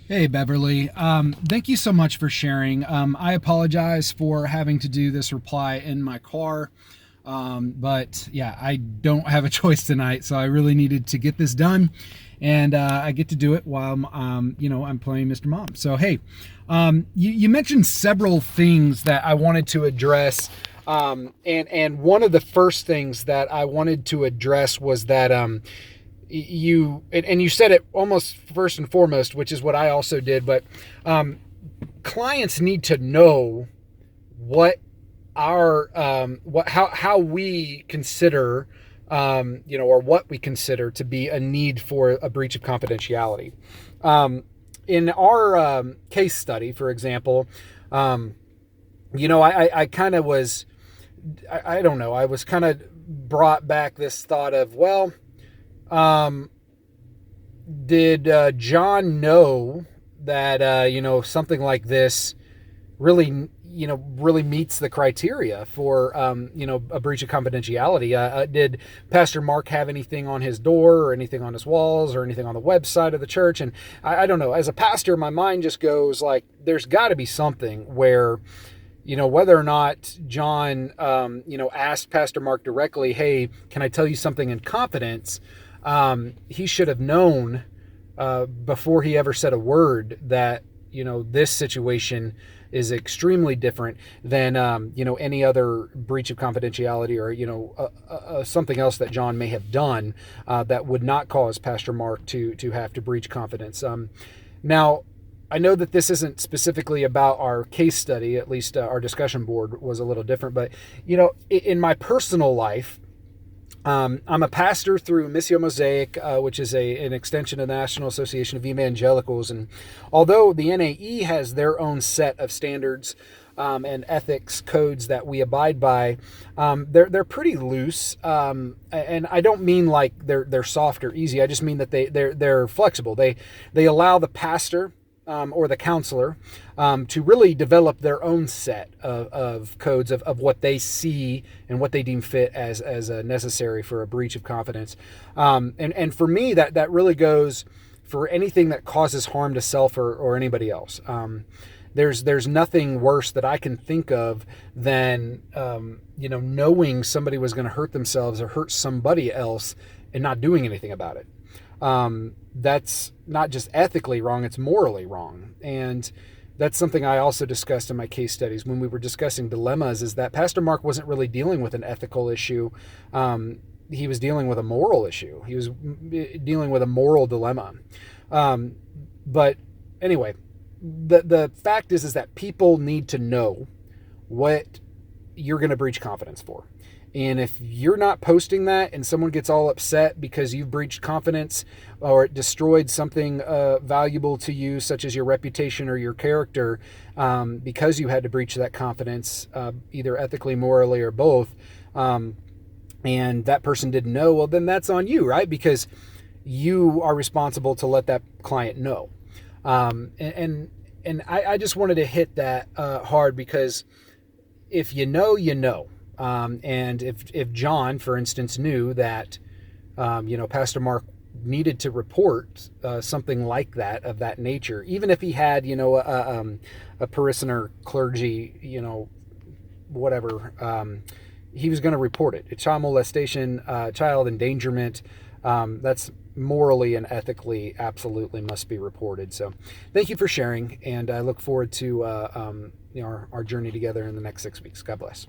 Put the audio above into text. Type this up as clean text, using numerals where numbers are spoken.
Hey, Beverly. Thank you so much for sharing. I apologize for having to do this reply in my car. But yeah, I don't have a choice tonight, so I really needed to get this done. And I get to do it while I'm playing Mr. Mom. So hey, you mentioned several things that I wanted to address. And one of the first things that I wanted to address was that you said it almost first and foremost, which is what I also did, but clients need to know what our how we consider or what we consider to be a need for a breach of confidentiality. In our case study, for example, I kind of was, I don't know, I was kind of brought back this thought of, well, did John know that something like this really meets the criteria for a breach of confidentiality? Did Pastor Mark have anything on his door or anything on his walls or anything on the website of the church? And I don't know. As a pastor, my mind just goes like, there's got to be something where, whether or not John, asked Pastor Mark directly, hey, can I tell you something in confidence? He should have known before he ever said a word that, this situation is extremely different than, any other breach of confidentiality or, something else that John may have done that would not cause Pastor Mark to have to breach confidence. Now, I know that this isn't specifically about our case study, at least our discussion board was a little different, but, in my personal life, I'm a pastor through Missio Mosaic, which is an extension of the National Association of Evangelicals. And although the NAE has their own set of standards and ethics codes that we abide by, they're pretty loose. And I don't mean like they're soft or easy. I just mean that they're flexible. They allow the pastor or the counselor to really develop their own set of codes of what they see and what they deem fit as necessary for a breach of confidence. And for me, that really goes for anything that causes harm to self or anybody else. There's nothing worse that I can think of than knowing somebody was going to hurt themselves or hurt somebody else and not doing anything about it. That's not just ethically wrong, it's morally wrong. And that's something I also discussed in my case studies when we were discussing dilemmas, is that Pastor Mark wasn't really dealing with an ethical issue. He was dealing with a moral issue. He was dealing with a moral dilemma. But anyway, the fact is that people need to know what you're going to breach confidence for. And if you're not posting that and someone gets all upset because you've breached confidence or it destroyed something valuable to you, such as your reputation or your character, because you had to breach that confidence, either ethically, morally, or both, and that person didn't know, well, then that's on you, right? Because you are responsible to let that client know. And I just wanted to hit that hard, because if you know, you know. And if John, for instance, knew that, Pastor Mark needed to report something like that, of that nature, even if he had, a parishioner, clergy, whatever, he was going to report it. It's child molestation, child endangerment. That's morally and ethically absolutely must be reported. So thank you for sharing. And I look forward to, our journey together in the next 6 weeks. God bless.